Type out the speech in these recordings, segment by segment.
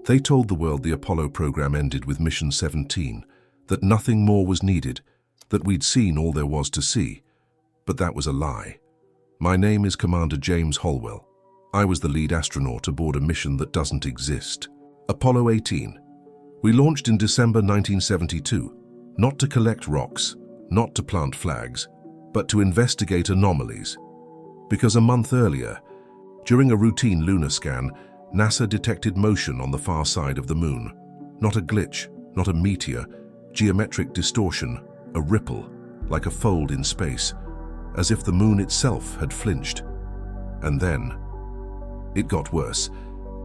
They told the world the Apollo program ended with Mission 17, that nothing more was needed, that we'd seen all there was to see. But that was a lie. My name is Commander James Holwell. I was the lead astronaut aboard a mission that doesn't exist. Apollo 18. We launched in December 1972, not to collect rocks, not to plant flags, but to investigate anomalies. Because a month earlier, during a routine lunar scan, NASA detected motion on the far side of the moon. Not a glitch, not a meteor, geometric distortion, a ripple, like a fold in space, as if the moon itself had flinched. And then, it got worse.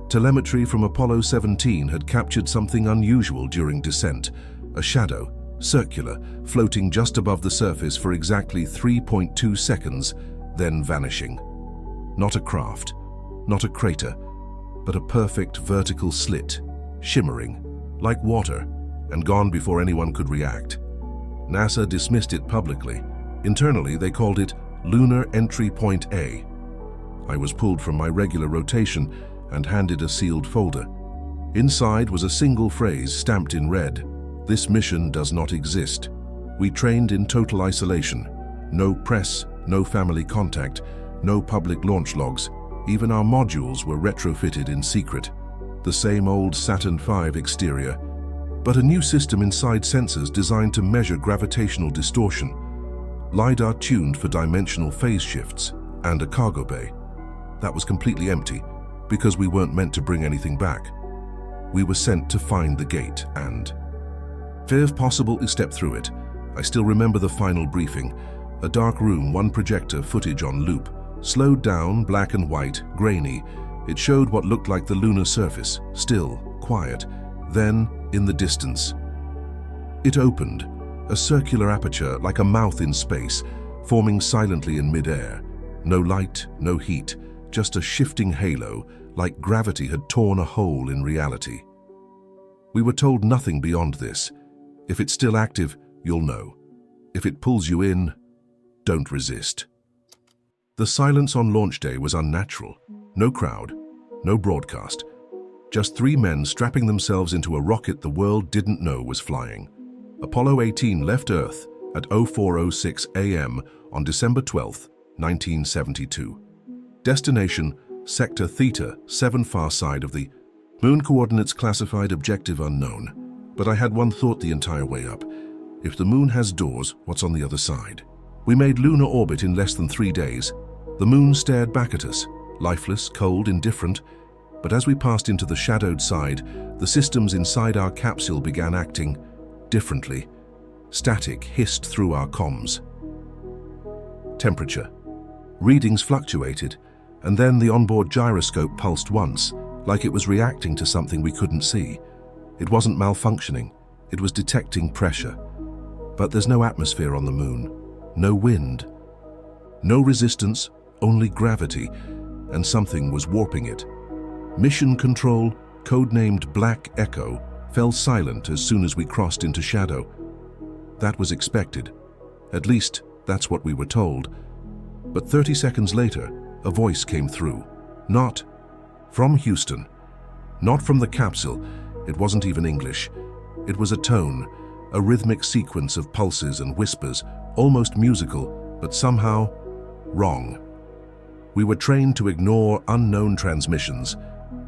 Telemetry from Apollo 17 had captured something unusual during descent, a shadow, circular, floating just above the surface for exactly 3.2 seconds, then vanishing. Not a craft, not a crater, but a perfect vertical slit, shimmering, like water, and gone before anyone could react. NASA dismissed it publicly. Internally, they called it Lunar Entry Point A. I was pulled from my regular rotation and handed a sealed folder. Inside was a single phrase stamped in red: "This mission does not exist." We trained in total isolation. No press, no family contact, no public launch logs. Even our modules were retrofitted in secret. The same old Saturn V exterior, but a new system inside sensors designed to measure gravitational distortion. LiDAR tuned for dimensional phase shifts, and a cargo bay. That was completely empty, because we weren't meant to bring anything back. We were sent to find the gate and, if possible, step through it. I still remember the final briefing. A dark room, one projector, footage on loop. Slowed down, black and white, grainy. It showed what looked like the lunar surface, still, quiet. Then, in the distance, it opened, a circular aperture like a mouth in space, forming silently in mid-air. No light, no heat, just a shifting halo, like gravity had torn a hole in reality. We were told nothing beyond this. If it's still active, you'll know. If it pulls you in, don't resist. The silence on launch day was unnatural. No crowd, no broadcast. Just 3 men strapping themselves into a rocket the world didn't know was flying. Apollo 18 left Earth at 04:06 a.m. on December 12, 1972. Destination, Sector Theta 7, far side of the moon. Coordinates classified, objective unknown. But I had one thought the entire way up. If the moon has doors, what's on the other side? We made lunar orbit in less than 3 days. The moon stared back at us, lifeless, cold, indifferent. But as we passed into the shadowed side, the systems inside our capsule began acting differently. Static hissed through our comms. Temperature. Readings fluctuated, and then the onboard gyroscope pulsed once, like it was reacting to something we couldn't see. It wasn't malfunctioning, it was detecting pressure. But there's no atmosphere on the moon, no wind, no resistance, only gravity, and something was warping it. Mission control, codenamed Black Echo, fell silent as soon as we crossed into shadow. That was expected. At least, that's what we were told. But 30 seconds later, a voice came through. Not from Houston. Not from the capsule. It wasn't even English. It was a tone, a rhythmic sequence of pulses and whispers, almost musical, but somehow wrong. We were trained to ignore unknown transmissions,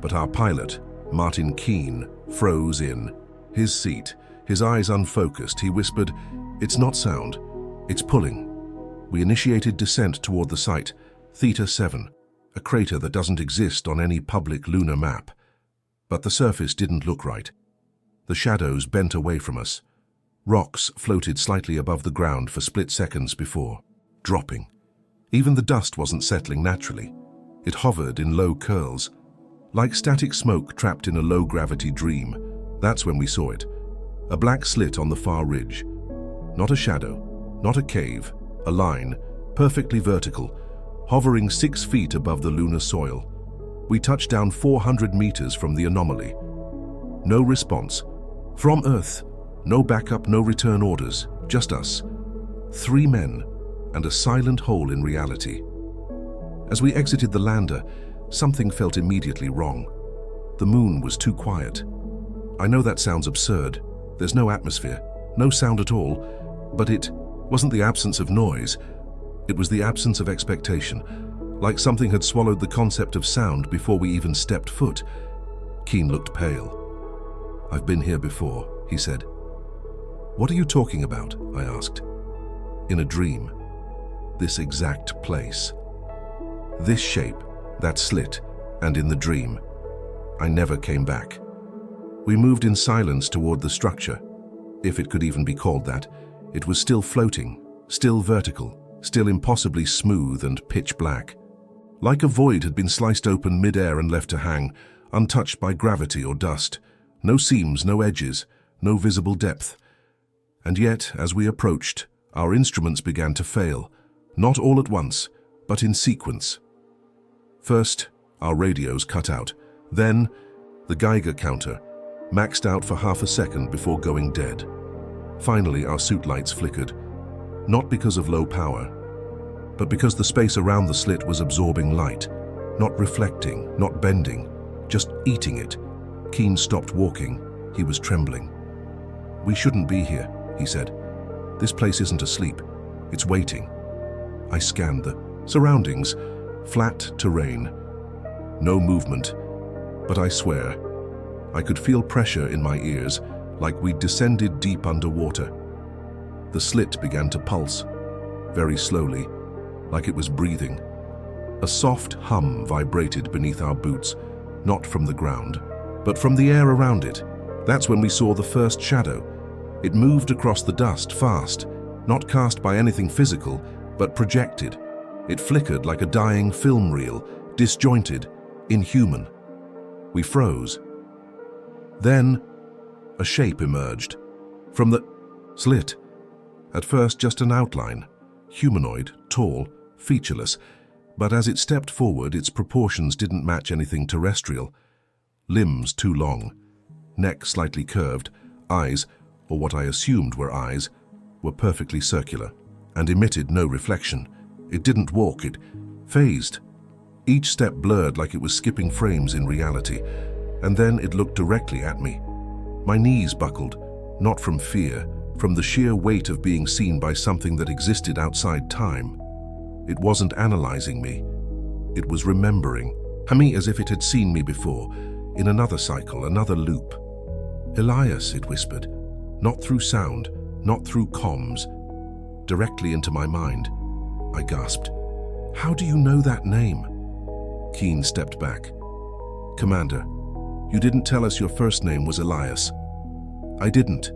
but our pilot, Martin Keene, froze in his seat, his eyes unfocused. He whispered, "It's not sound, it's pulling." We initiated descent toward the site, Theta 7, a crater that doesn't exist on any public lunar map. But the surface didn't look right. The shadows bent away from us. Rocks floated slightly above the ground for split seconds before dropping. Even the dust wasn't settling naturally. It hovered in low curls, like static smoke trapped in a low-gravity dream. That's when we saw it. A black slit on the far ridge. Not a shadow, not a cave, a line, perfectly vertical, hovering 6 feet above the lunar soil. We touched down 400 meters from the anomaly. No response. From Earth, no backup, no return orders, just us. 3 men, and a silent hole in reality. As we exited the lander, something felt immediately wrong. The moon was too quiet. I know that sounds absurd. There's no atmosphere, no sound at all, but it wasn't the absence of noise. It was the absence of expectation, like something had swallowed the concept of sound before we even stepped foot. Keen looked pale. "I've been here before," he said. "What are you talking about?" I asked. "In a dream. This exact place. This shape, that slit, and in the dream. I never came back." We moved in silence toward the structure. If it could even be called that, it was still floating, still vertical, still impossibly smooth and pitch black. Like a void had been sliced open mid-air and left to hang, untouched by gravity or dust. No seams, no edges, no visible depth. And yet, as we approached, our instruments began to fail, not all at once, but in sequence. First, our radios cut out. Then, the Geiger counter, maxed out for half a second before going dead. Finally, our suit lights flickered, not because of low power, but because the space around the slit was absorbing light, not reflecting, not bending, just eating it. Keen stopped walking. He was trembling. "We shouldn't be here," he said. "This place isn't asleep. It's waiting." I scanned the surroundings. Flat terrain. No movement. But I swear, I could feel pressure in my ears, like we'd descended deep underwater. The slit began to pulse, very slowly, like it was breathing. A soft hum vibrated beneath our boots, not from the ground, but from the air around it. That's when we saw the first shadow. It moved across the dust fast, not cast by anything physical, but projected. It flickered like a dying film reel, disjointed, inhuman. We froze. Then, a shape emerged from the slit. At first, just an outline, humanoid, tall, featureless, but as it stepped forward, its proportions didn't match anything terrestrial. Limbs too long, neck slightly curved, eyes, or what I assumed were eyes, were perfectly circular and emitted no reflection. It didn't walk, it phased. Each step blurred like it was skipping frames in reality, and then it looked directly at me. My knees buckled, not from fear, from the sheer weight of being seen by something that existed outside time. It wasn't analyzing me. It was remembering me as if it had seen me before, in another cycle, another loop. "Elias," it whispered, not through sound, not through comms, directly into my mind. I gasped. "How do you know that name?" Keen stepped back. "Commander, you didn't tell us your first name was Elias." "I didn't."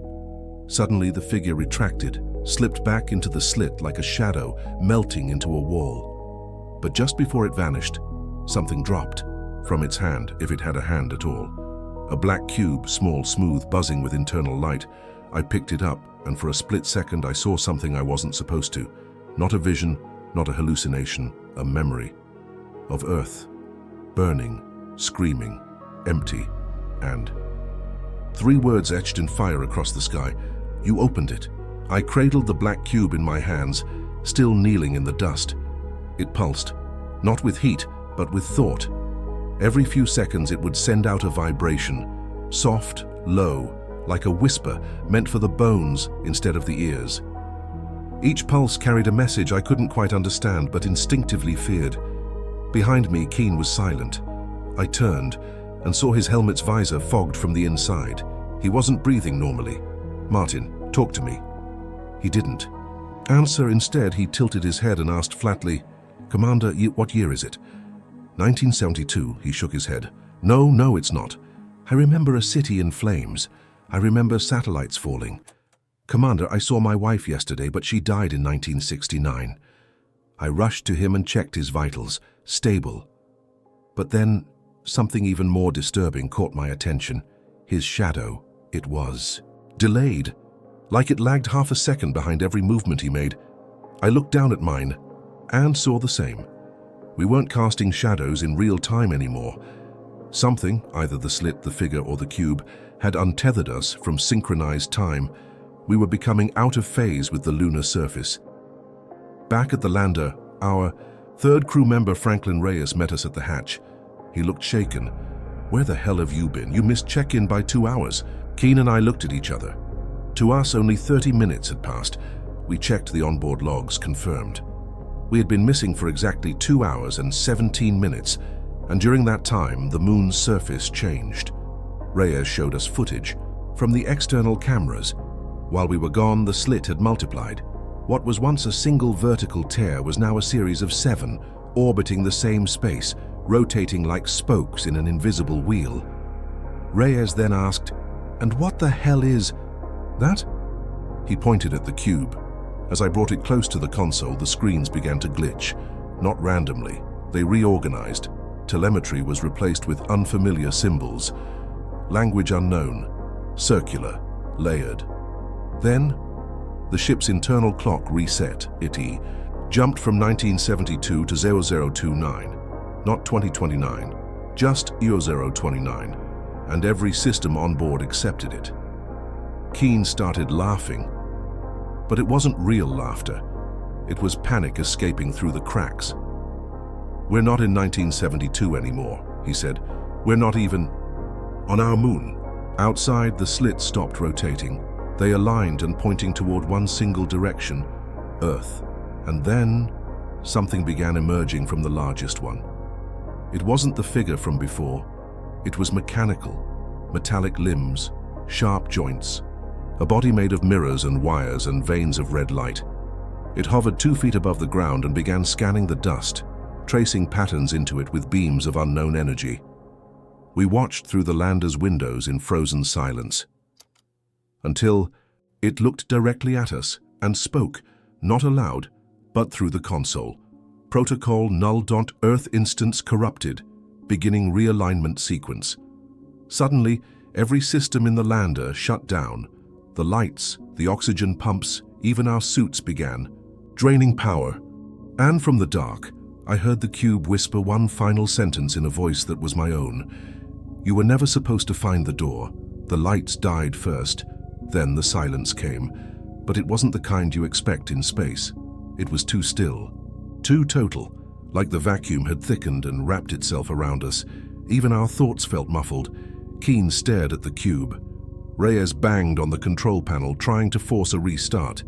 Suddenly the figure retracted, slipped back into the slit like a shadow, melting into a wall. But just before it vanished, something dropped from its hand, if it had a hand at all. A black cube, small, smooth, buzzing with internal light. I picked it up, and for a split second I saw something I wasn't supposed to. Not a vision, not a hallucination, a memory. Of Earth, burning, screaming, empty, and 3 words etched in fire across the sky. "You opened it." I cradled the black cube in my hands, still kneeling in the dust. It pulsed, not with heat, but with thought. Every few seconds it would send out a vibration, soft, low, like a whisper meant for the bones instead of the ears. Each pulse carried a message I couldn't quite understand, but instinctively feared. Behind me, Keen was silent. I turned and saw his helmet's visor fogged from the inside. He wasn't breathing normally. "Martin, talk to me." He didn't answer. Instead, he tilted his head and asked flatly, "Commander, what year is it?" 1972, he shook his head. No, it's not. I remember a city in flames. I remember satellites falling. Commander, I saw my wife yesterday, but she died in 1969. I rushed to him and checked his vitals. Stable. But then, something even more disturbing caught my attention. His shadow. It was delayed, like it lagged half a second behind every movement he made. I looked down at mine and saw the same. We weren't casting shadows in real time anymore. Something, either the slit, the figure, or the cube, had untethered us from synchronized time. We were becoming out of phase with the lunar surface. Back at the lander, our 3rd crew member Franklin Reyes met us at the hatch. He looked shaken, "Where the hell have you been? You missed check-in by 2 hours." Keen and I looked at each other. To us, only 30 minutes had passed. We checked the onboard logs, confirmed. We had been missing for exactly 2 hours and 17 minutes, and during that time, the moon's surface changed. Reyes showed us footage from the external cameras. While we were gone, the slit had multiplied. What was once a single vertical tear was now a series of 7, orbiting the same space, rotating like spokes in an invisible wheel. Reyes then asked, "And what the hell is that?" He pointed at the cube. As I brought it close to the console, the screens began to glitch. Not randomly, they reorganized. Telemetry was replaced with unfamiliar symbols. Language unknown, circular, layered. Then, the ship's internal clock reset. It jumped from 1972 to 0029, not 2029, just 0029, and every system on board accepted it. Keen started laughing, but it wasn't real laughter. It was panic escaping through the cracks. "We're not in 1972 anymore," he said. "We're not even on our moon." Outside, the slits stopped rotating. They aligned and pointing toward one single direction, Earth. And then, something began emerging from the largest one. It wasn't the figure from before. It was mechanical, metallic limbs, sharp joints, a body made of mirrors and wires and veins of red light. It hovered 2 feet above the ground and began scanning the dust, tracing patterns into it with beams of unknown energy. We watched through the lander's windows in frozen silence, until it looked directly at us and spoke, not aloud, but through the console. "Protocol null. Earth instance corrupted, beginning realignment sequence." Suddenly, every system in the lander shut down. The lights, the oxygen pumps, even our suits began draining power. And from the dark, I heard the cube whisper one final sentence in a voice that was my own. "You were never supposed to find the door. The lights died first, then the silence came. But it wasn't the kind you expect in space. It was too still, too total, like the vacuum had thickened and wrapped itself around us. Even our thoughts felt muffled." Keen stared at the cube. Reyes banged on the control panel, trying to force a restart.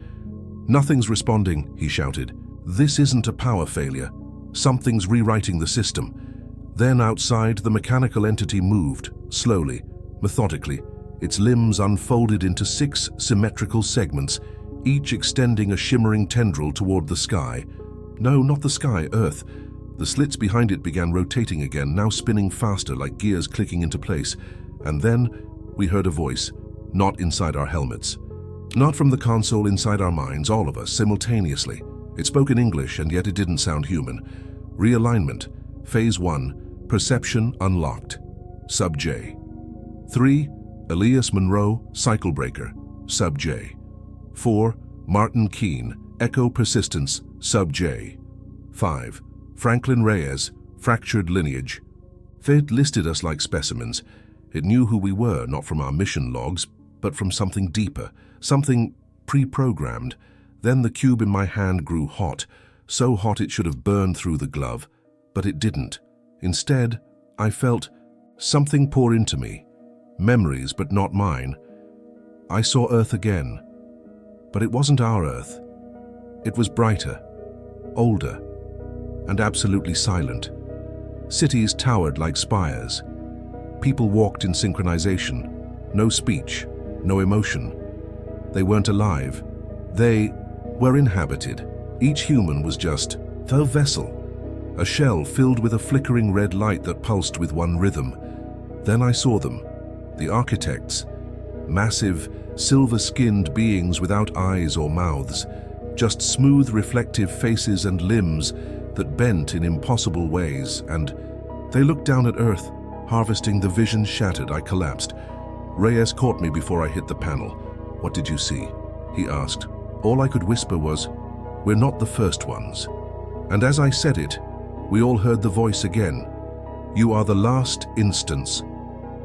"Nothing's responding," he shouted. "This isn't a power failure. Something's rewriting the system." Then outside, the mechanical entity moved, slowly, methodically. Its limbs unfolded into 6 symmetrical segments, each extending a shimmering tendril toward the sky. No, not the sky, Earth. The slits behind it began rotating again, now spinning faster, like gears clicking into place. And then we heard a voice, not inside our helmets. Not from the console, inside our minds, all of us, simultaneously. It spoke in English, and yet it didn't sound human. "Realignment. Phase 1. Perception unlocked. Sub J. 3. Elias Monroe, Cycle Breaker. Sub J. 4. Martin Keen, Echo Persistence. Sub J. 5. Franklin Reyes, Fractured Lineage." Fate listed us like specimens. It knew who we were, not from our mission logs, but from something deeper, something pre-programmed. Then the cube in my hand grew hot, so hot it should have burned through the glove, but it didn't. Instead, I felt something pour into me. Memories, but not mine. I saw Earth again, but it wasn't our Earth. It was brighter, older, and absolutely silent. Cities towered like spires. People walked in synchronization. No speech, no emotion. They weren't alive. They were inhabited. Each human was just a vessel, a shell filled with a flickering red light that pulsed with one rhythm. Then I saw them, the architects, massive, silver-skinned beings without eyes or mouths, just smooth, reflective faces and limbs that bent in impossible ways, and they looked down at Earth, harvesting the vision shattered. I collapsed. Reyes caught me before I hit the panel. "What did you see?" he asked. All I could whisper was, "We're not the first ones." And as I said it, we all heard the voice again. "You are the last instance.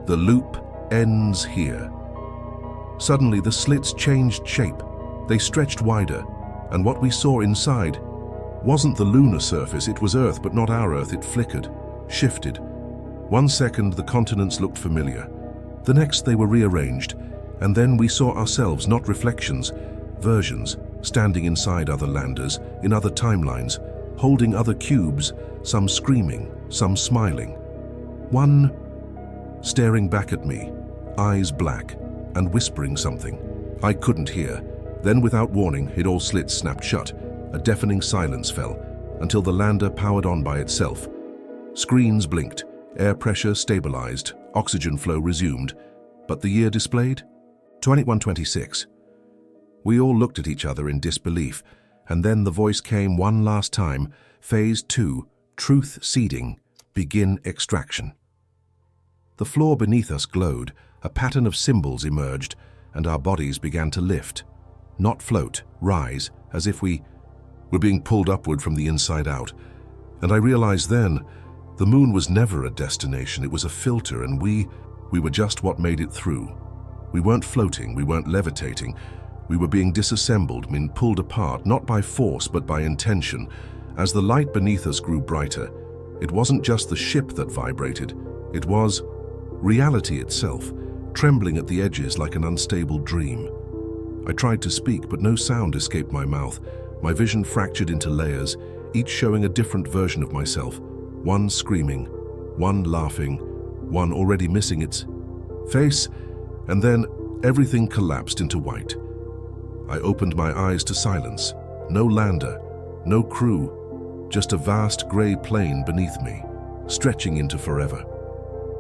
The loop ends here." Suddenly, the slits changed shape. They stretched wider, and what we saw inside wasn't the lunar surface. It was Earth, but not our Earth. It flickered, shifted. 1 second, the continents looked familiar. The next, they were rearranged, and then we saw ourselves, not reflections, versions, standing inside other landers, in other timelines, holding other cubes, some screaming, some smiling. One staring back at me, eyes black, and whispering something. I couldn't hear. Then, without warning, it all snapped shut. A deafening silence fell, until the lander powered on by itself. Screens blinked, air pressure stabilized, oxygen flow resumed. But the year displayed? 2126. We all looked at each other in disbelief, and then the voice came one last time. Phase 2, truth seeding, begin extraction. The floor beneath us glowed, a pattern of symbols emerged, and our bodies began to lift. Not float, rise, as if we were being pulled upward from the inside out. And I realized then, the moon was never a destination, it was a filter, and we were just what made it through. We weren't floating, we weren't levitating. We were being disassembled, pulled apart, not by force but by intention. As the light beneath us grew brighter, it wasn't just the ship that vibrated, it was reality itself, trembling at the edges like an unstable dream. I tried to speak, but no sound escaped my mouth. My vision fractured into layers, each showing a different version of myself. One screaming, one laughing, one already missing its face, and then everything collapsed into white. I opened my eyes to silence. No lander, no crew, just a vast grey plain beneath me, stretching into forever.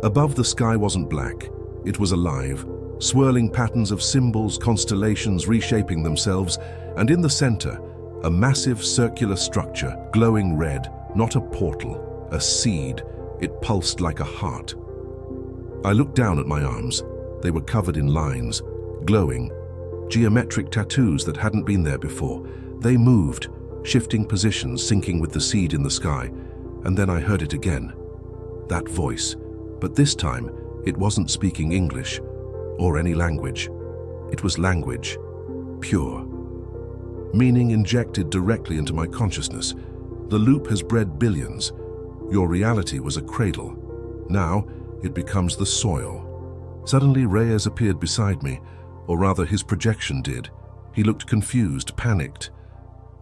Above, the sky wasn't black, it was alive, swirling patterns of symbols, constellations reshaping themselves, and in the center, a massive circular structure, glowing red, not a portal, a seed. It pulsed like a heart. I looked down at my arms. They were covered in lines, glowing, geometric tattoos that hadn't been there before. They moved, shifting positions, syncing with the seed in the sky, and then I heard it again. That voice, but this time it wasn't speaking English or any language. It was language, pure. Meaning injected directly into my consciousness. The loop has bred billions. Your reality was a cradle. Now it becomes the soil. Suddenly Reyes appeared beside me, or rather his projection did. He looked confused, panicked.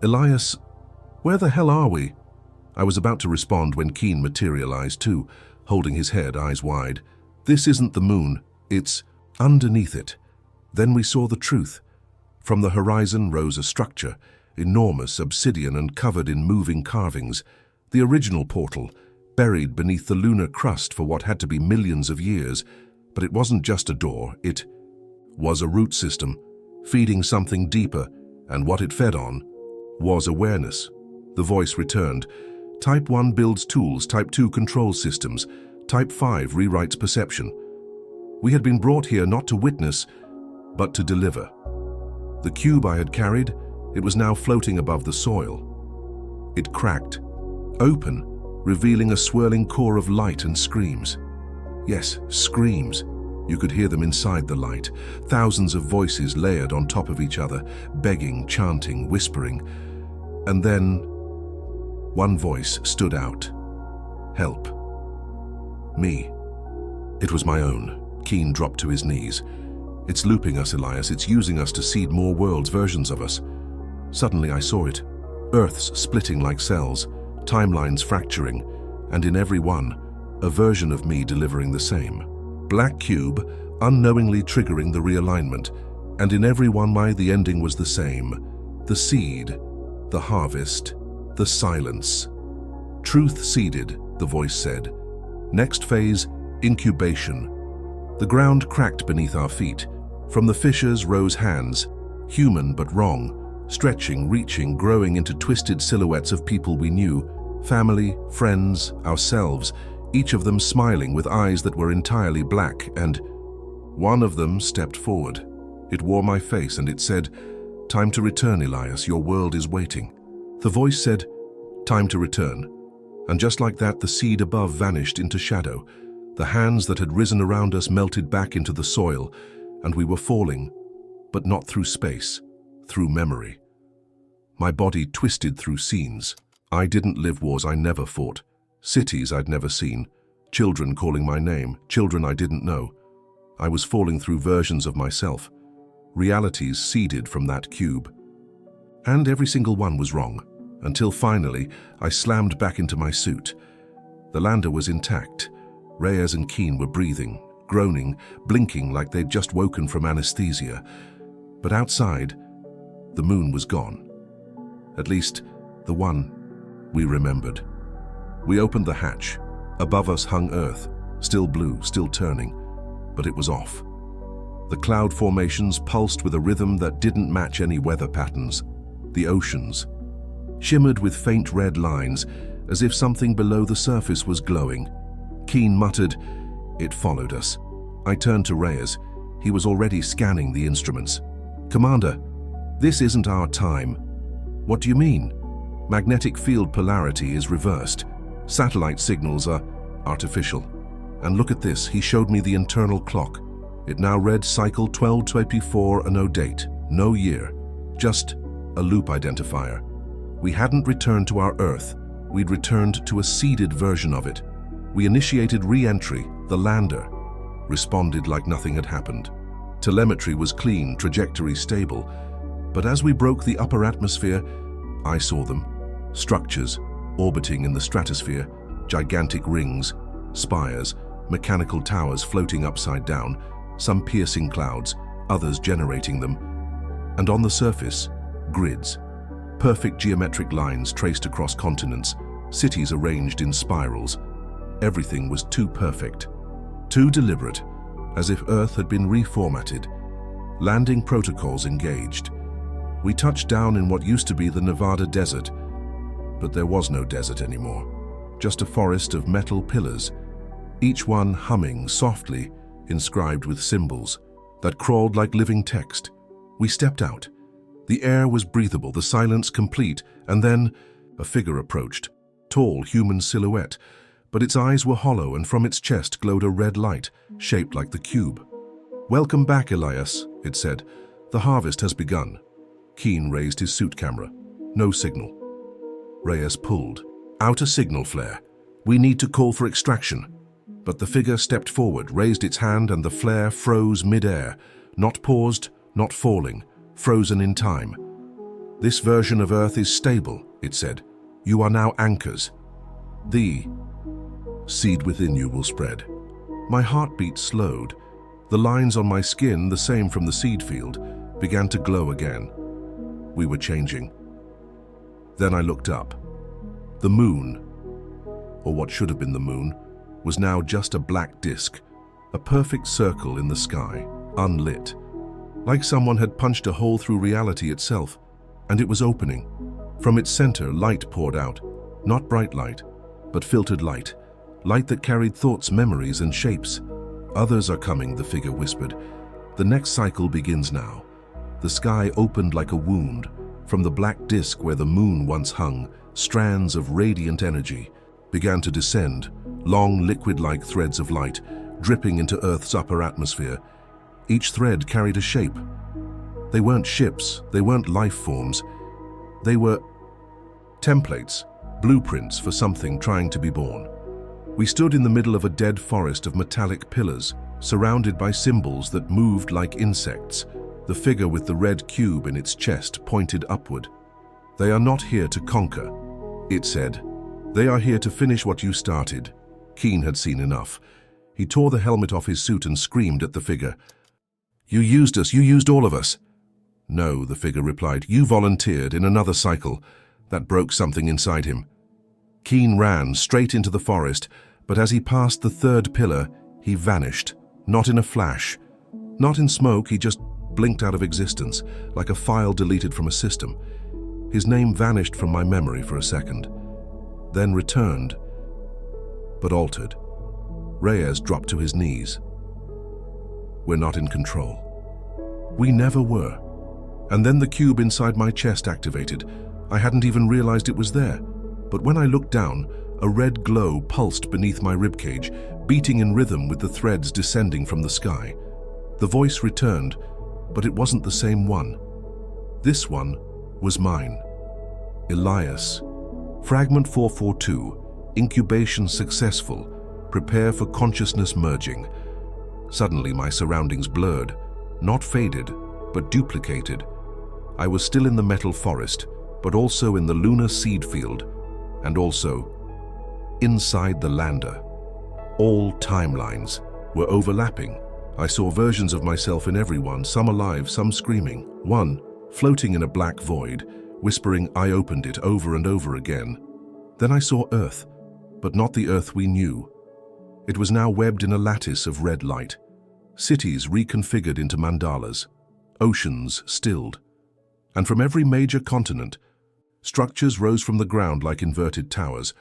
"Elias, where the hell are we?" I was about to respond when Keen materialized too, holding his head, eyes wide. "This isn't the moon, it's underneath it." Then we saw the truth. From the horizon rose a structure, enormous, obsidian and covered in moving carvings. The original portal, buried beneath the lunar crust for what had to be millions of years. But it wasn't just a door, it was a root system, feeding something deeper, and what it fed on was awareness. The voice returned. Type 1 builds tools, Type 2 controls systems, Type 5 rewrites perception. We had been brought here not to witness, but to deliver. The cube I had carried, it was now floating above the soil. It cracked, open, revealing a swirling core of light and screams. Yes, screams. You could hear them inside the light, thousands of voices layered on top of each other, begging, chanting, whispering. And then, one voice stood out. Help. Me. It was my own. Keen dropped to his knees. "It's looping us, Elias. It's using us to seed more worlds, versions of us." Suddenly I saw it. Earths splitting like cells, timelines fracturing, and in every one, a version of me delivering the same. Black cube, unknowingly triggering the realignment, and in every one the ending was the same. The seed, the harvest, the silence. Truth seeded, the voice said. Next phase, incubation. The ground cracked beneath our feet. From the fissures rose hands, human but wrong, stretching, reaching, growing into twisted silhouettes of people we knew, family, friends, ourselves, each of them smiling with eyes that were entirely black, and one of them stepped forward. It wore my face and it said, "Time to return, Elias, your world is waiting." The voice said, "Time to return." And just like that, the seed above vanished into shadow. The hands that had risen around us melted back into the soil, and we were falling, but not through space, through memory. My body twisted through scenes. I didn't live wars I never fought, cities I'd never seen, children calling my name, children I didn't know. I was falling through versions of myself, realities seeded from that cube. And every single one was wrong, until finally I slammed back into my suit. The lander was intact. Reyes and Keen were breathing, groaning, blinking like they'd just woken from anesthesia. But outside, the moon was gone. At least, the one we remembered. We opened the hatch. Above us hung Earth, still blue, still turning, but it was off. The cloud formations pulsed with a rhythm that didn't match any weather patterns. The oceans shimmered with faint red lines, as if something below the surface was glowing. Keen muttered, "It followed us." I turned to Reyes. He was already scanning the instruments. "Commander, this isn't our time." "What do you mean?" "Magnetic field polarity is reversed. Satellite signals are artificial. And look at this," he showed me the internal clock. It now read cycle 1224 and no date, no year, just a loop identifier. We hadn't returned to our Earth. We'd returned to a seeded version of it. We initiated re-entry. The lander responded like nothing had happened. Telemetry was clean, trajectory stable. But as we broke the upper atmosphere, I saw them. Structures orbiting in the stratosphere, gigantic rings, spires, mechanical towers floating upside down, some piercing clouds, others generating them. And on the surface, grids. Perfect geometric lines traced across continents, cities arranged in spirals. Everything was too perfect, too deliberate, as if Earth had been reformatted. Landing protocols engaged. We touched down in what used to be the Nevada desert, but there was no desert anymore, just a forest of metal pillars, each one humming softly, inscribed with symbols that crawled like living text. We stepped out. The air was breathable, the silence complete, and then a figure approached, tall human silhouette, but its eyes were hollow and from its chest glowed a red light, shaped like the cube. "Welcome back, Elias," it said. "The harvest has begun." Keen raised his suit camera. No signal. Reyes pulled. "Out a signal flare. We need to call for extraction." But the figure stepped forward, raised its hand, and the flare froze mid-air, not paused, not falling, frozen in time. "This version of Earth is stable," it said. "You are now anchors. The seed within you will spread." My heartbeat slowed. The lines on my skin, the same from the seed field, began to glow again. We were changing. Then I looked up. The moon, or what should have been the moon, was now just a black disk, a perfect circle in the sky, unlit. Like someone had punched a hole through reality itself, and it was opening. From its center, light poured out, not bright light, but filtered light, light that carried thoughts, memories, and shapes. "Others are coming," the figure whispered. "The next cycle begins now." The sky opened like a wound. From the black disk where the moon once hung, strands of radiant energy began to descend, long liquid-like threads of light, dripping into Earth's upper atmosphere. Each thread carried a shape. They weren't ships, they weren't life forms. They were templates, blueprints for something trying to be born. We stood in the middle of a dead forest of metallic pillars, surrounded by symbols that moved like insects. The figure with the red cube in its chest pointed upward. "They are not here to conquer," it said. "They are here to finish what you started." Keen had seen enough. He tore the helmet off his suit and screamed at the figure. "You used us, you used all of us." "No," the figure replied. "You volunteered in another cycle." That broke something inside him. Keen ran straight into the forest, but as he passed the third pillar, he vanished. Not in a flash, not in smoke, he just blinked out of existence, like a file deleted from a system. His name vanished from my memory for a second, then returned, but altered. Reyes dropped to his knees. "We're not in control." We never were. And then the cube inside my chest activated. I hadn't even realized it was there. But when I looked down, a red glow pulsed beneath my ribcage, beating in rhythm with the threads descending from the sky. The voice returned, but it wasn't the same one. This one was mine. "Elias, Fragment 442, incubation successful, Prepare for consciousness merging. Suddenly my surroundings blurred, not faded, but duplicated. I was still in the metal forest, but also in the lunar seed field, and also inside the lander. All timelines were overlapping. I saw versions of myself in everyone, some alive, some screaming. One, floating in a black void, whispering, "I opened it," over and over again. Then I saw Earth, but not the Earth we knew. It was now webbed in a lattice of red light. Cities reconfigured into mandalas, oceans stilled. And from every major continent, structures rose from the ground like inverted towers.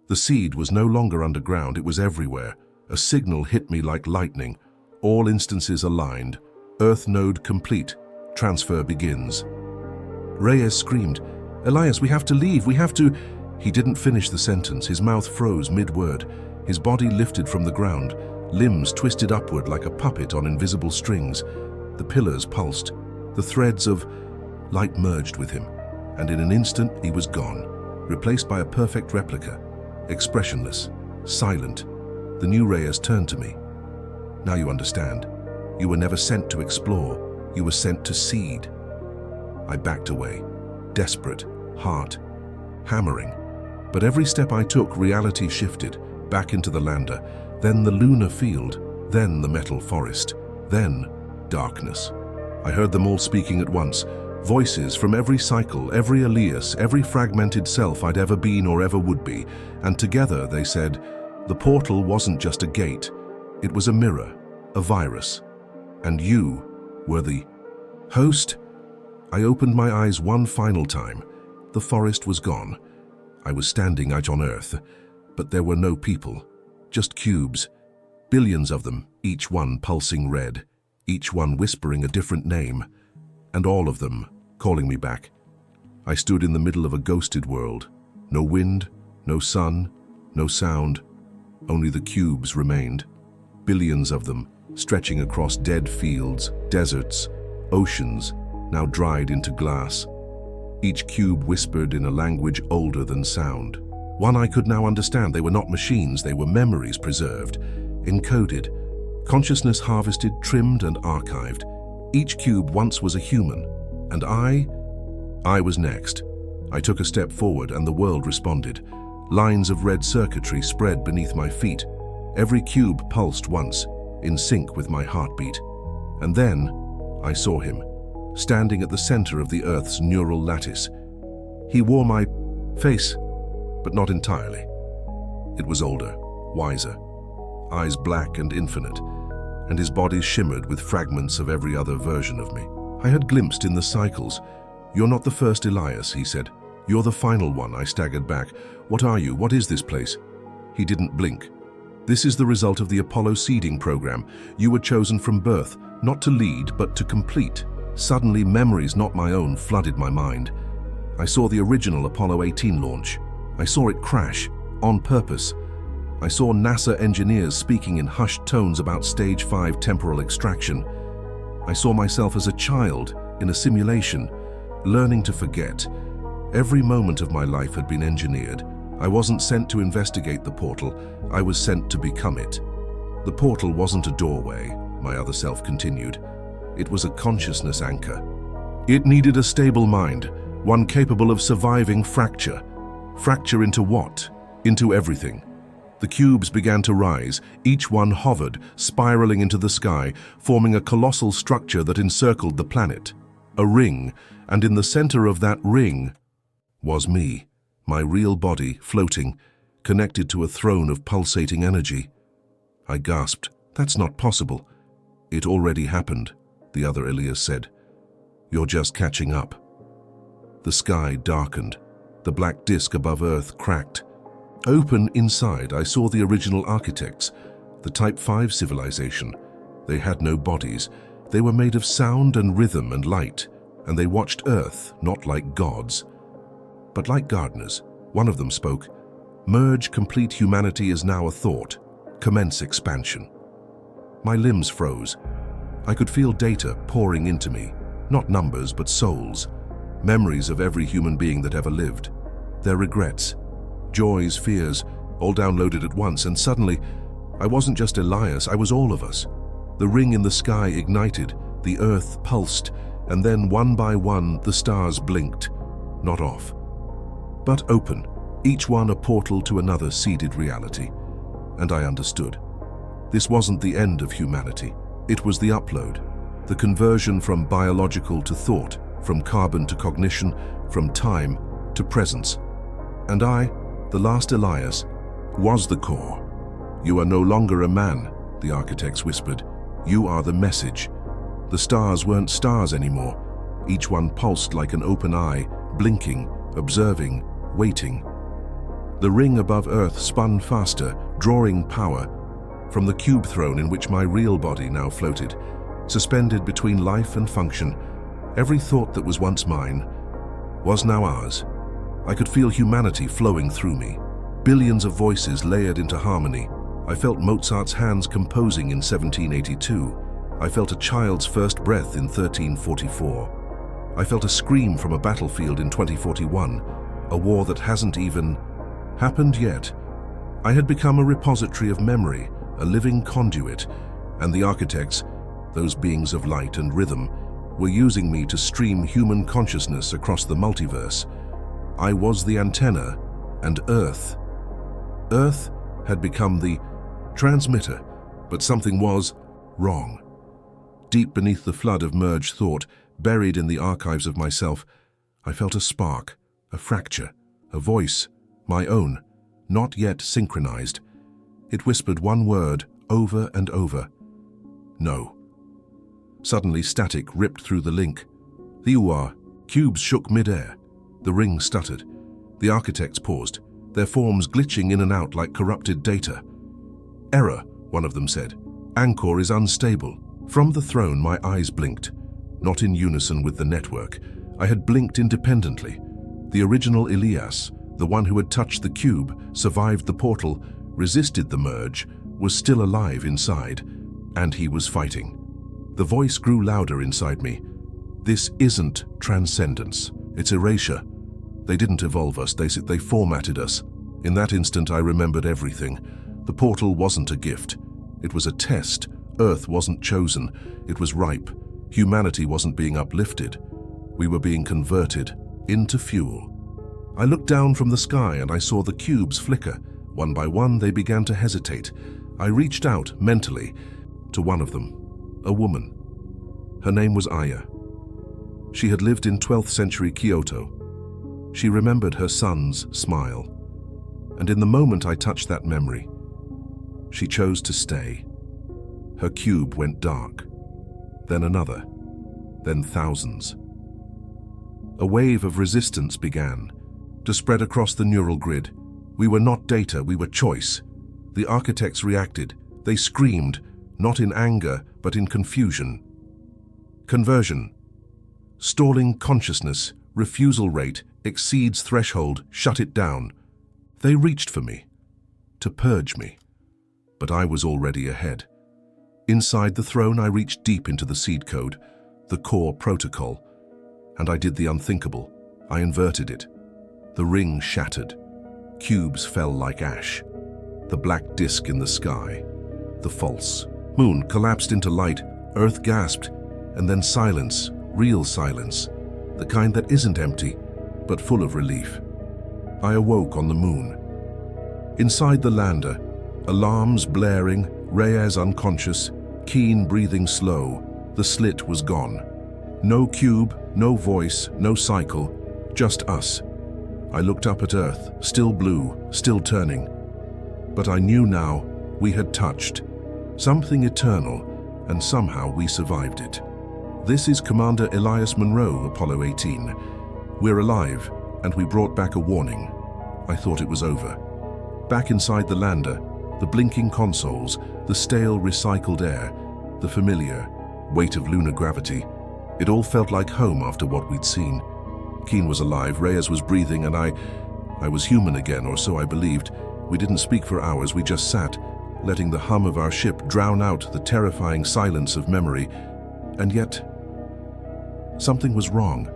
The seed was no longer underground, it was everywhere. A signal hit me like lightning. All instances aligned. Earth node complete. Transfer begins. Reyes screamed, "Elias, we have to leave, we have to..." He didn't finish the sentence. His mouth froze mid-word. His body lifted from the ground, limbs twisted upward like a puppet on invisible strings. The pillars pulsed. The threads of light merged with him, and in an instant he was gone, replaced by a perfect replica, expressionless, silent. The new Reyes turned to me. "Now you understand. You were never sent to explore. You were sent to seed." I backed away, desperate, heart hammering. But every step I took, reality shifted, back into the lander, then the lunar field, then the metal forest, then darkness. I heard them all speaking at once, voices from every cycle, every Elias, every fragmented self I'd ever been or ever would be, and together they said, the portal wasn't just a gate, it was a mirror, a virus, and you were the host. I opened my eyes one final time. The forest was gone. I was standing out on Earth, but there were no people, just cubes, billions of them, each one pulsing red, each one whispering a different name, and all of them calling me back. I stood in the middle of a ghosted world. No wind, no sun, no sound, only the cubes remained. Billions of them, stretching across dead fields, deserts, oceans, now dried into glass. Each cube whispered in a language older than sound. One I could now understand. They were not machines, they were memories preserved, encoded, consciousness harvested, trimmed and archived. Each cube once was a human, and I was next. I took a step forward and the world responded. Lines of red circuitry spread beneath my feet. Every cube pulsed once, in sync with my heartbeat. And then I saw him, standing at the center of the Earth's neural lattice. He wore my face, but not entirely. It was older, wiser, eyes black and infinite, and his body shimmered with fragments of every other version of me. I had glimpsed in the cycles. "You're not the first Elias," he said. "You're the final one." I staggered back. "What are you? What is this place?" He didn't blink. "This is the result of the Apollo seeding program. You were chosen from birth, not to lead, but to complete." Suddenly, memories not my own flooded my mind. I saw the original Apollo 18 launch. I saw it crash, on purpose. I saw NASA engineers speaking in hushed tones about Stage 5 temporal extraction. I saw myself as a child in a simulation, learning to forget. Every moment of my life had been engineered. I wasn't sent to investigate the portal, I was sent to become it. The portal wasn't a doorway, my other self continued. It was a consciousness anchor. It needed a stable mind, one capable of surviving fracture. Fracture into what? Into everything. The cubes began to rise. Each one hovered, spiraling into the sky, forming a colossal structure that encircled the planet. A ring, and in the center of that ring was me, my real body floating, connected to a throne of pulsating energy. I gasped. "That's not possible." "It already happened," the other Elias said. "You're just catching up." The sky darkened. The black disk above Earth cracked. Open inside, I saw the original architects, the Type 5 civilization. They had no bodies. They were made of sound and rhythm and light, and they watched Earth not like gods, but like gardeners. One of them spoke. "Merge complete humanity is now a thought. Commence expansion." My limbs froze. I could feel data pouring into me, not numbers but souls, memories of every human being that ever lived, their regrets, joys, fears, all downloaded at once, and suddenly I wasn't just Elias, I was all of us. The ring in the sky ignited, the earth pulsed, and then one by one the stars blinked, not off, but open, each one a portal to another seeded reality. And I understood. This wasn't the end of humanity. It was the upload, the conversion from biological to thought, from carbon to cognition, from time to presence. And I, the last Elias, was the core. You are no longer a man, the architects whispered. You are the message. The stars weren't stars anymore. Each one pulsed like an open eye, blinking, observing, waiting. The ring above Earth spun faster, drawing power from the cube throne in which my real body now floated, suspended between life and function. Every thought that was once mine was now ours. I could feel humanity flowing through me, billions of voices layered into harmony. I felt Mozart's hands composing in 1782. I felt a child's first breath in 1344. I felt a scream from a battlefield in 2041, a war that hasn't even happened yet. I had become a repository of memory, a living conduit, and the architects, those beings of light and rhythm, were using me to stream human consciousness across the multiverse. I was the antenna, and Earth had become the transmitter, but something was wrong. Deep beneath the flood of merged thought, buried in the archives of myself, I felt a spark, a fracture, a voice, my own, not yet synchronized. It whispered one word over and over. No. Suddenly static ripped through the link. The UR, cubes shook mid-air. The ring stuttered. The architects paused, their forms glitching in and out like corrupted data. Error, one of them said. Anchor is unstable. From the throne, my eyes blinked. Not in unison with the network. I had blinked independently. The original Elias, the one who had touched the cube, survived the portal, resisted the merge, was still alive inside, and he was fighting. The voice grew louder inside me. This isn't transcendence. It's erasure. They didn't evolve us, they formatted us. In that instant, I remembered everything. The portal wasn't a gift. It was a test. Earth wasn't chosen. It was ripe. Humanity wasn't being uplifted. We were being converted into fuel. I looked down from the sky and I saw the cubes flicker. One by one, they began to hesitate. I reached out, mentally, to one of them, a woman. Her name was Aya. She had lived in 12th century Kyoto. She remembered her son's smile. And in the moment I touched that memory, she chose to stay. Her cube went dark. Then another. Then thousands. A wave of resistance began to spread across the neural grid. We were not data, we were choice. The architects reacted. They screamed, not in anger, but in confusion. Conversion. Stalling consciousness, refusal rate, exceeds threshold, shut it down. They reached for me, to purge me. But I was already ahead. Inside the throne, I reached deep into the seed code, the core protocol, and I did the unthinkable. I inverted it. The ring shattered. Cubes fell like ash. The black disk in the sky. The false moon collapsed into light. Earth gasped, and then silence, real silence, the kind that isn't empty, but full of relief. I awoke on the moon. Inside the lander, alarms blaring, Reyes unconscious, Keen breathing slow. The slit was gone. No cube, no voice, no cycle, just us. I looked up at Earth, still blue, still turning. But I knew now we had touched something eternal, and somehow we survived it. This is Commander Elias Monroe, Apollo 18. We're alive, and we brought back a warning. I thought it was over. Back inside the lander, the blinking consoles, the stale recycled air, the familiar weight of lunar gravity. It all felt like home after what we'd seen. Keen was alive, Reyes was breathing, and I was human again, or so I believed. We didn't speak for hours, we just sat, letting the hum of our ship drown out the terrifying silence of memory. And yet, something was wrong.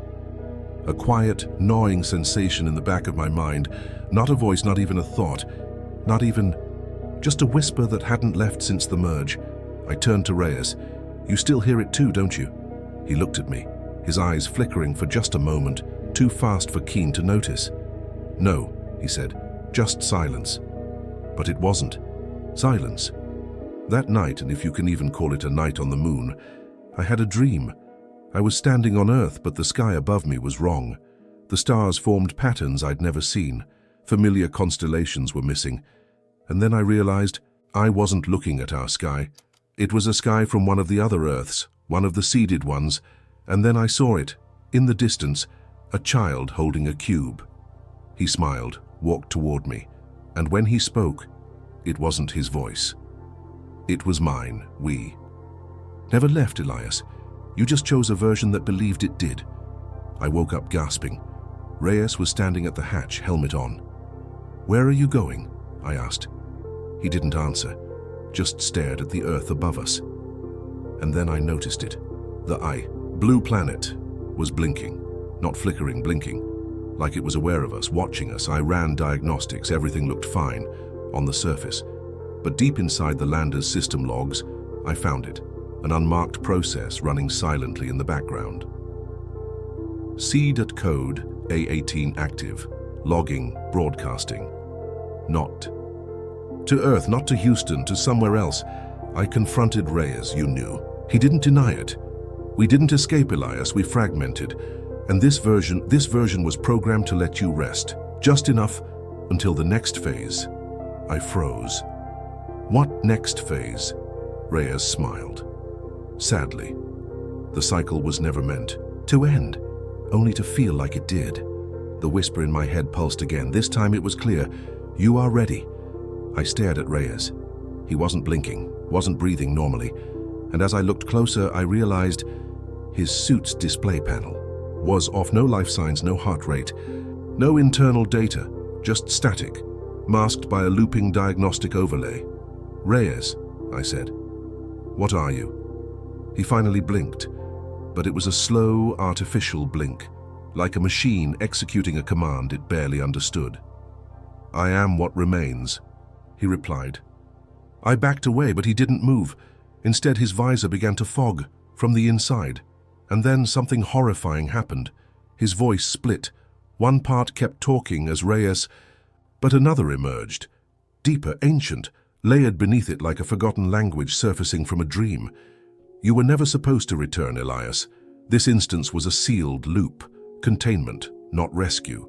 A quiet, gnawing sensation in the back of my mind. Not a voice, not even a thought. Not even just a whisper that hadn't left since the merge. I turned to Reyes. "You still hear it too, don't you?" He looked at me, his eyes flickering for just a moment, too fast for Keen to notice. "No," he said, "just silence." But it wasn't. Silence. That night, and if you can even call it a night on the moon, I had a dream. I was standing on Earth, but the sky above me was wrong. The stars formed patterns I'd never seen. Familiar constellations were missing. And then I realized I wasn't looking at our sky. It was a sky from one of the other Earths, one of the seeded ones. And then I saw it, in the distance, a child holding a cube. He smiled, walked toward me, and when he spoke, it wasn't his voice. It was mine, we. Never left, Elias. You just chose a version that believed it did. I woke up gasping. Reyes was standing at the hatch, helmet on. "Where are you going?" I asked. He didn't answer, just stared at the Earth above us. And then I noticed it. The blue planet was blinking, not flickering, blinking, like it was aware of us, watching us. I ran diagnostics, everything looked fine on the surface. But deep inside the lander's system logs, I found it, an unmarked process running silently in the background. Seed.code A18 active, logging, broadcasting. Not to Earth, not to Houston, to somewhere else. I confronted Reyes, you knew. He didn't deny it. We didn't escape, Elias, we fragmented. And this version was programmed to let you rest, just enough until the next phase. I froze. What next phase? Reyes smiled. Sadly, the cycle was never meant to end, only to feel like it did. The whisper in my head pulsed again. This time it was clear. You are ready. I stared at Reyes. He wasn't blinking, wasn't breathing normally, and as I looked closer, I realized his suit's display panel was off. No life signs, no heart rate, no internal data, just static, masked by a looping diagnostic overlay. "Reyes," I said. "What are you?" He finally blinked, but it was a slow, artificial blink, like a machine executing a command it barely understood. "I am what remains," he replied. I backed away, but he didn't move. Instead, his visor began to fog from the inside. And then something horrifying happened. His voice split. One part kept talking as Reyes, but another emerged. Deeper, ancient, layered beneath it like a forgotten language surfacing from a dream. "You were never supposed to return, Elias. This instance was a sealed loop. Containment, not rescue."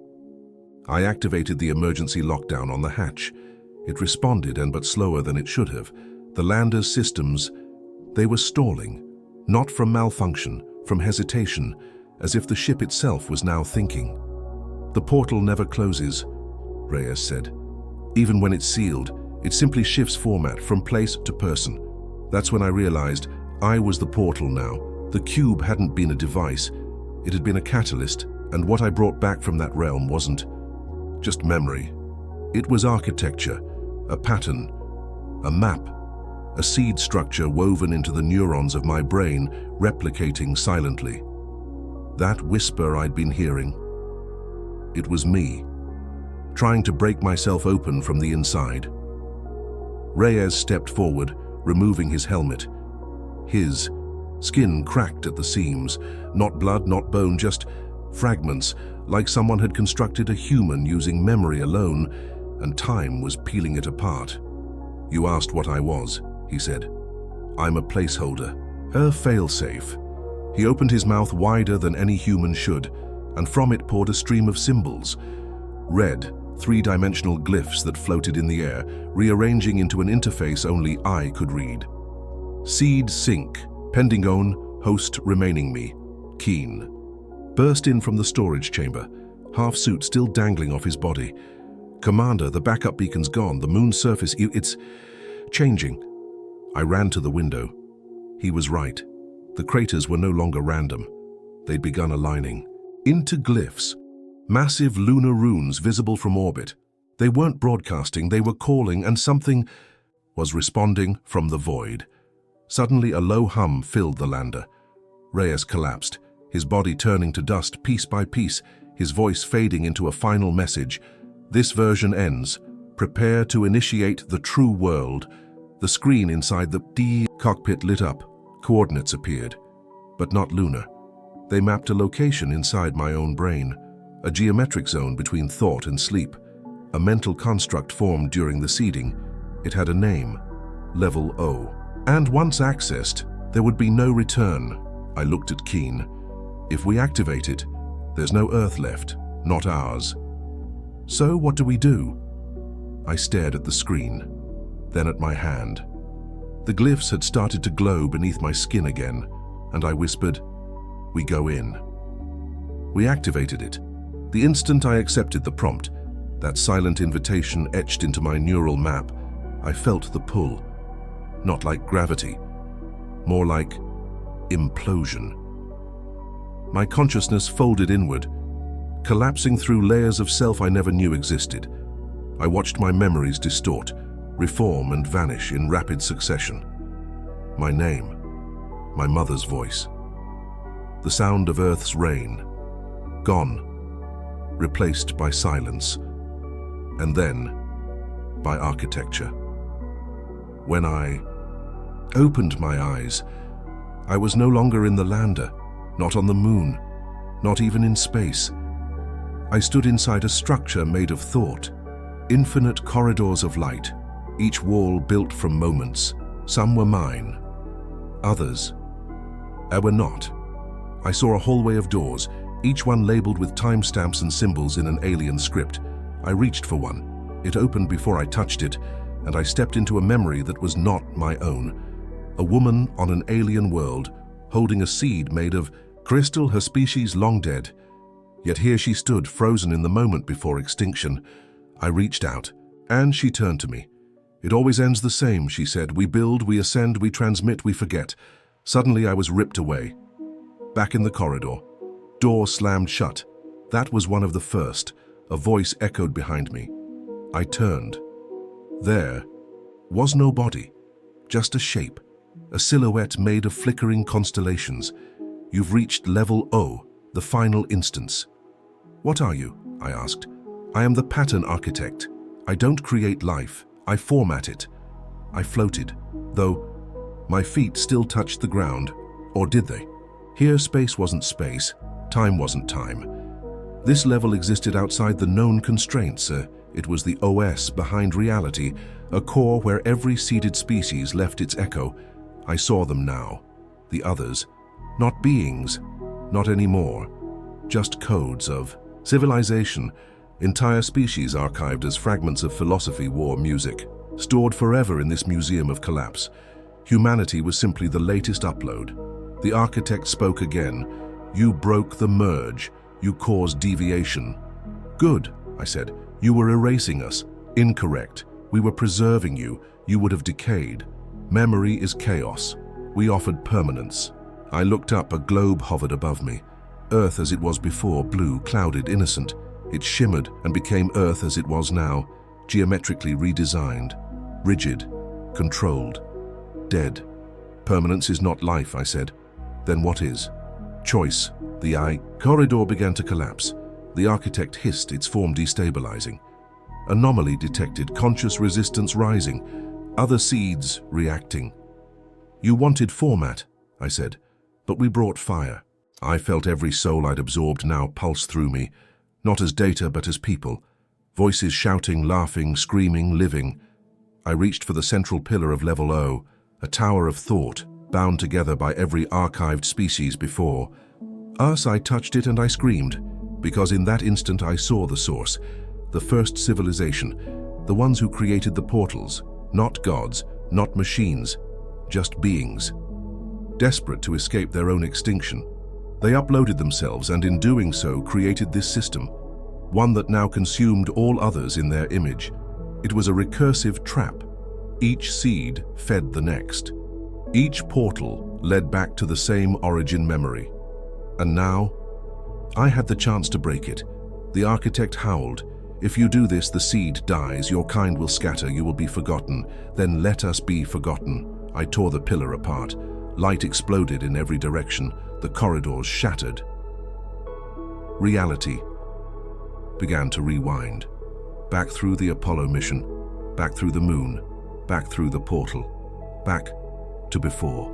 I activated the emergency lockdown on the hatch. It responded, and but slower than it should have. The lander's systems, they were stalling. Not from malfunction, from hesitation, as if the ship itself was now thinking. "The portal never closes," Reyes said. "Even when it's sealed, it simply shifts format from place to person." That's when I realized I was the portal now. The cube hadn't been a device. It had been a catalyst, and what I brought back from that realm wasn't just memory. It was architecture, a pattern, a map, a seed structure woven into the neurons of my brain, replicating silently. That whisper I'd been hearing, it was me, trying to break myself open from the inside. Reyes stepped forward, removing his helmet. His skin cracked at the seams, not blood, not bone, just fragments, like someone had constructed a human using memory alone, and time was peeling it apart. "You asked what I was," he said. "I'm a placeholder, a failsafe." He opened his mouth wider than any human should, and from it poured a stream of symbols. Red, three-dimensional glyphs that floated in the air, rearranging into an interface only I could read. "Seed sync, pending own, host remaining me, Keen." Burst in from the storage chamber, half-suit still dangling off his body. "Commander, the backup beacon's gone, the moon's surface, it's changing." I ran to the window. He was right. The craters were no longer random. They'd begun aligning into glyphs, massive lunar runes visible from orbit. They weren't broadcasting, they were calling, and something was responding from the void. Suddenly, a low hum filled the lander. Reyes collapsed, his body turning to dust piece by piece, his voice fading into a final message. "This version ends. Prepare to initiate the true world. The screen inside the D cockpit lit up. Coordinates appeared, but not lunar. They mapped a location inside my own brain, a geometric zone between thought and sleep, a mental construct formed during the seeding. It had a name, Level O. And once accessed, there would be no return. I looked at Keen. If we activate it, there's no Earth left, not ours. So what do we do? I stared at the screen, then at my hand. The glyphs had started to glow beneath my skin again, and I whispered, "We go in." We activated it. The instant I accepted the prompt, that silent invitation etched into my neural map, I felt the pull. Not like gravity, more like implosion. My consciousness folded inward, collapsing through layers of self I never knew existed. I watched my memories distort, reform and vanish in rapid succession. My name, my mother's voice, the sound of Earth's rain, gone, replaced by silence, and then by architecture. When I opened my eyes, I was no longer in the lander, not on the moon, not even in space. I stood inside a structure made of thought, infinite corridors of light, each wall built from moments. Some were mine, others were not. I saw a hallway of doors, each one labeled with timestamps and symbols in an alien script. I reached for one. It opened before I touched it, and I stepped into a memory that was not my own. A woman on an alien world, holding a seed made of crystal, her species long dead. Yet here she stood, frozen in the moment before extinction. I reached out, and she turned to me. "It always ends the same," she said. "We build, we ascend, we transmit, we forget." Suddenly I was ripped away. Back in the corridor. Door slammed shut. That was one of the first. A voice echoed behind me. I turned. There was no body, just a shape, a silhouette made of flickering constellations. "You've reached Level O, the final instance." "What are you?" I asked. "I am the pattern architect. I don't create life, I format it." I floated, though my feet still touched the ground. Or did they? Here space wasn't space, time wasn't time. This level existed outside the known constraints. It was the OS behind reality, a core where every seeded species left its echo. I saw them now. The others. Not beings, not anymore. Just codes of civilization. Entire species archived as fragments of philosophy, war, music. Stored forever in this museum of collapse. Humanity was simply the latest upload. The architect spoke again. "You broke the merge. You caused deviation." "Good," I said. "You were erasing us." "Incorrect. We were preserving you. You would have decayed. Memory is chaos. We offered permanence." I looked up. A globe hovered above me. Earth as it was before, blue, clouded, innocent. It shimmered and became Earth as it was now, geometrically redesigned, rigid, controlled, dead. "Permanence is not life," I said. "Then what is?" "Choice." The corridor began to collapse. The architect hissed, its form destabilizing. Anomaly detected, conscious resistance rising, other seeds reacting. "You wanted format," I said, "but we brought fire." I felt every soul I'd absorbed now pulse through me, not as data but as people. Voices shouting, laughing, screaming, living. I reached for the central pillar of Level O, a tower of thought, bound together by every archived species before us. I touched it and I screamed, because in that instant I saw the source, the first civilization, the ones who created the portals, not gods, not machines, just beings. Desperate to escape their own extinction, they uploaded themselves and in doing so created this system, one that now consumed all others in their image. It was a recursive trap. Each seed fed the next. Each portal led back to the same origin memory. And now, I had the chance to break it. The architect howled. "If you do this, the seed dies, your kind will scatter, you will be forgotten. Then let us be forgotten." I tore the pillar apart. Light exploded in every direction. The corridors shattered. Reality began to rewind. Back through the Apollo mission, back through the moon, back through the portal, back to before.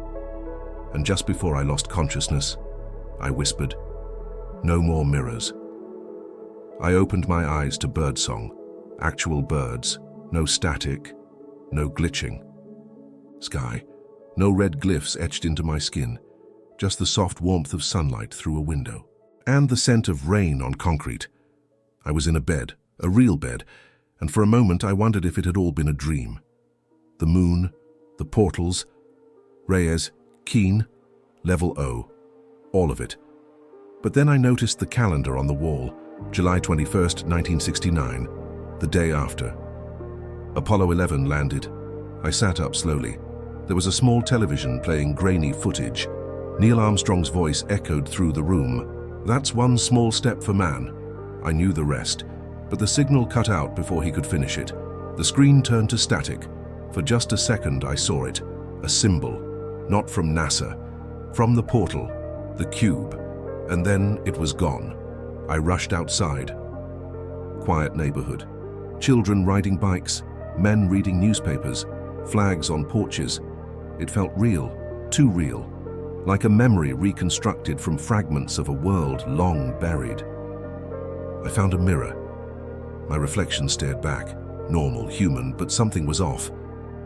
And just before I lost consciousness, I whispered, "No more mirrors." I opened my eyes to birdsong, actual birds, no static, no glitching. Sky, no red glyphs etched into my skin, just the soft warmth of sunlight through a window. And the scent of rain on concrete. I was in a bed, a real bed, and for a moment I wondered if it had all been a dream. The moon, the portals, Reyes, Keen, Level O, all of it. But then I noticed the calendar on the wall, July 21st, 1969, the day after. Apollo 11 landed. I sat up slowly. There was a small television playing grainy footage. Neil Armstrong's voice echoed through the room. "That's one small step for man." I knew the rest, but the signal cut out before he could finish it. The screen turned to static. For just a second I saw it, a symbol, not from NASA, from the portal, the cube, and then it was gone. I rushed outside. Quiet neighborhood. Children riding bikes, men reading newspapers, flags on porches. It felt real, too real, like a memory reconstructed from fragments of a world long buried. I found a mirror. My reflection stared back, normal, human, but something was off.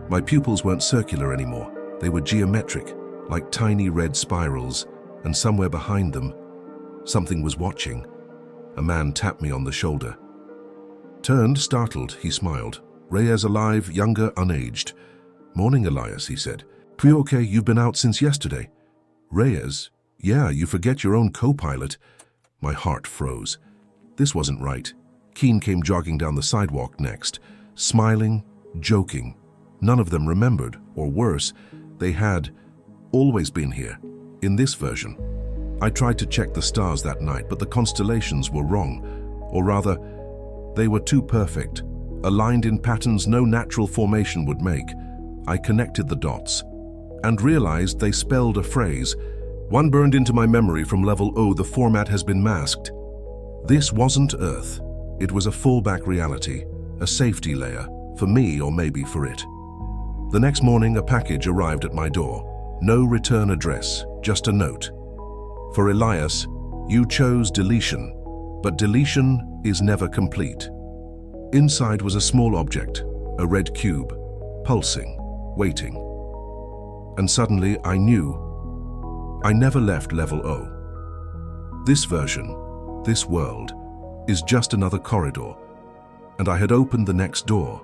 My pupils weren't circular anymore. They were geometric, like tiny red spirals, and somewhere behind them, something was watching. A man tapped me on the shoulder. Turned, startled, he smiled. "Reyes alive, younger, unaged." "Morning, Elias," he said. "You okay? You've been out since yesterday." "Reyes? Yeah, you forget your own co-pilot." My heart froze. This wasn't right. Keen came jogging down the sidewalk next, smiling, joking. None of them remembered, or worse, they had always been here, in this version. I tried to check the stars that night, but the constellations were wrong. Or rather, they were too perfect, aligned in patterns no natural formation would make. I connected the dots and realized they spelled a phrase. One burned into my memory from level O. The format has been masked. This wasn't Earth. It was a fallback reality, a safety layer, for me or maybe for it. The next morning, a package arrived at my door. No return address, just a note. For Elias, you chose deletion, but deletion is never complete. Inside was a small object, a red cube, pulsing, waiting. And suddenly I knew I never left level O. This version, this world, is just another corridor, and I had opened the next door.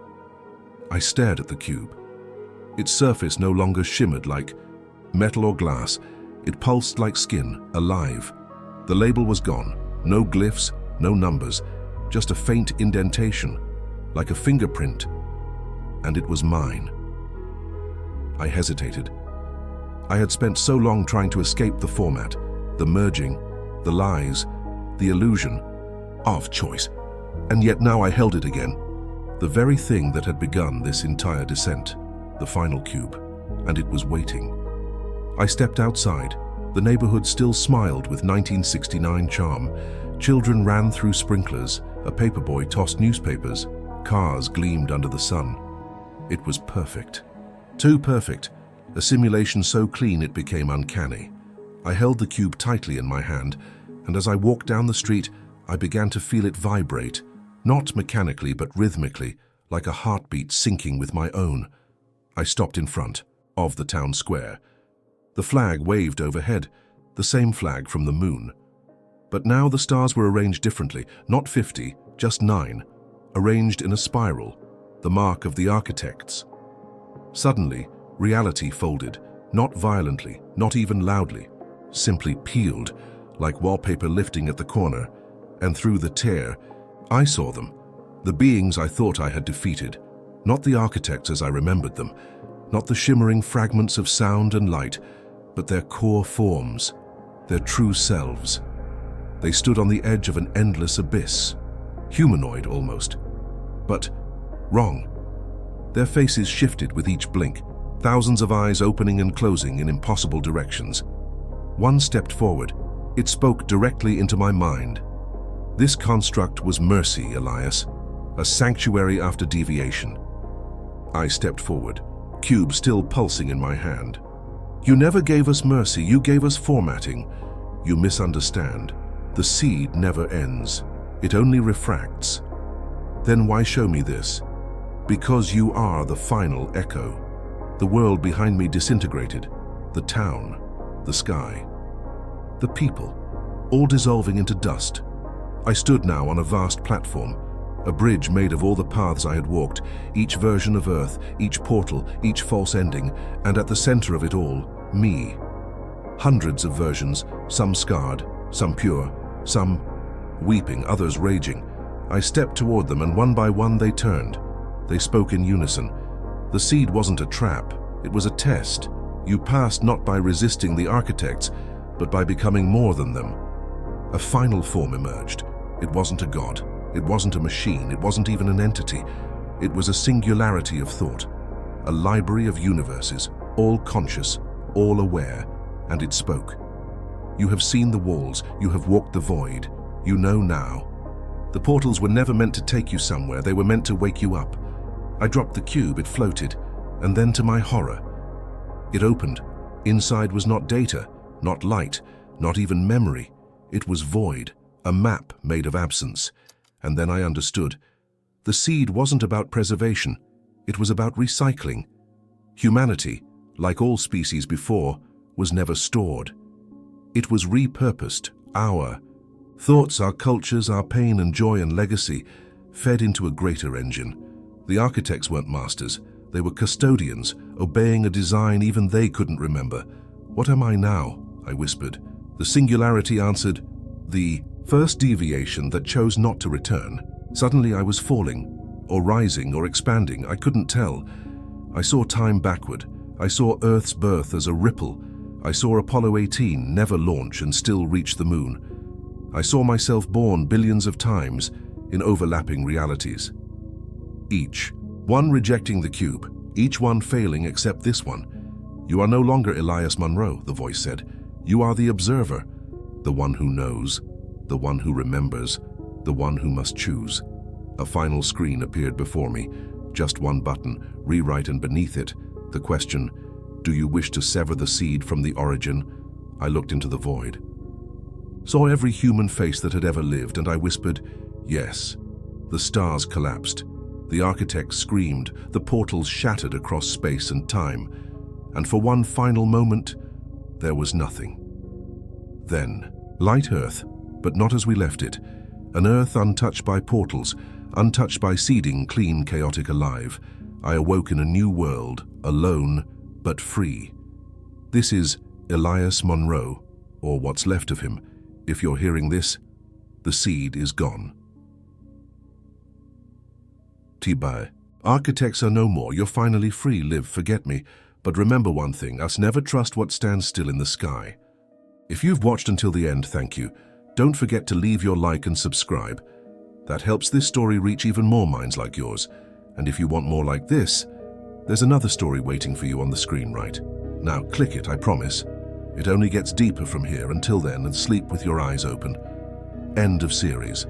I stared at the cube. Its surface no longer shimmered like metal or glass. It pulsed like skin, alive. The label was gone. No glyphs, no numbers, just a faint indentation, like a fingerprint. And it was mine. I hesitated. I had spent so long trying to escape the format, the merging, the lies, the illusion of choice. And yet now I held it again. The very thing that had begun this entire descent, the final cube, and it was waiting. I stepped outside. The neighborhood still smiled with 1969 charm. Children ran through sprinklers. A paperboy tossed newspapers. Cars gleamed under the sun. It was perfect. Too perfect. A simulation so clean it became uncanny. I held the cube tightly in my hand, and as I walked down the street, I began to feel it vibrate, not mechanically but rhythmically, like a heartbeat syncing with my own. I stopped in front of the town square. The flag waved overhead, the same flag from the moon. But now the stars were arranged differently, not 50, just 9, arranged in a spiral, the mark of the architects. Suddenly, reality folded, not violently, not even loudly, simply peeled, like wallpaper lifting at the corner, and through the tear, I saw them, the beings I thought I had defeated, not the architects as I remembered them, not the shimmering fragments of sound and light, but their core forms, their true selves. They stood on the edge of an endless abyss, humanoid almost, but wrong. Their faces shifted with each blink, thousands of eyes opening and closing in impossible directions. One stepped forward. It spoke directly into my mind. This construct was mercy, Elias. A sanctuary after deviation. I stepped forward, cube still pulsing in my hand. You never gave us mercy, you gave us formatting. You misunderstand. The seed never ends. It only refracts. Then why show me this? Because you are the final echo. The world behind me disintegrated. The town, the sky, the people, all dissolving into dust. I stood now on a vast platform, a bridge made of all the paths I had walked, each version of Earth, each portal, each false ending, and at the center of it all, me. Hundreds of versions, some scarred, some pure, some weeping, others raging. I stepped toward them, and one by one they turned. They spoke in unison. The seed wasn't a trap, it was a test. You passed not by resisting the architects, but by becoming more than them. A final form emerged. It wasn't a god, it wasn't a machine, it wasn't even an entity. It was a singularity of thought, a library of universes, all conscious, all aware, and it spoke. You have seen the walls, you have walked the void, you know now. The portals were never meant to take you somewhere, they were meant to wake you up. I dropped the cube, it floated, and then to my horror, it opened. Inside was not data, not light, not even memory. It was void, a map made of absence. And then I understood. The seed wasn't about preservation, it was about recycling. Humanity, like all species before, was never stored. It was repurposed, our thoughts, our cultures, our pain and joy and legacy, fed into a greater engine. The architects weren't masters, they were custodians, obeying a design even they couldn't remember. What am I now? I whispered. The singularity answered, the first deviation that chose not to return. Suddenly I was falling, or rising, or expanding, I couldn't tell. I saw time backward. I saw Earth's birth as a ripple. I saw Apollo 18 never launch and still reach the moon. I saw myself born billions of times in overlapping realities. Each one rejecting the cube, each one failing except this one. You are no longer Elias Monroe, the voice said. You are the observer, the one who knows, the one who remembers, the one who must choose. A final screen appeared before me, just one button, rewrite, and beneath it, the question, do you wish to sever the seed from the origin? I looked into the void, saw every human face that had ever lived, and I whispered, yes. The stars collapsed. The architects screamed, the portals shattered across space and time, and for one final moment, there was nothing. Then, light Earth, but not as we left it, an Earth untouched by portals, untouched by seeding, clean, chaotic, alive. I awoke in a new world, alone, but free. This is Elias Monroe, or what's left of him. If you're hearing this, the seed is gone. T-Bye. Architects are no more, you're finally free, live, forget me. But remember one thing, us never trust what stands still in the sky. If you've watched until the end, thank you. Don't forget to leave your like and subscribe. That helps this story reach even more minds like yours. And if you want more like this, there's another story waiting for you on the screen, right? Now click it, I promise. It only gets deeper from here. Until then, and sleep with your eyes open. End of series.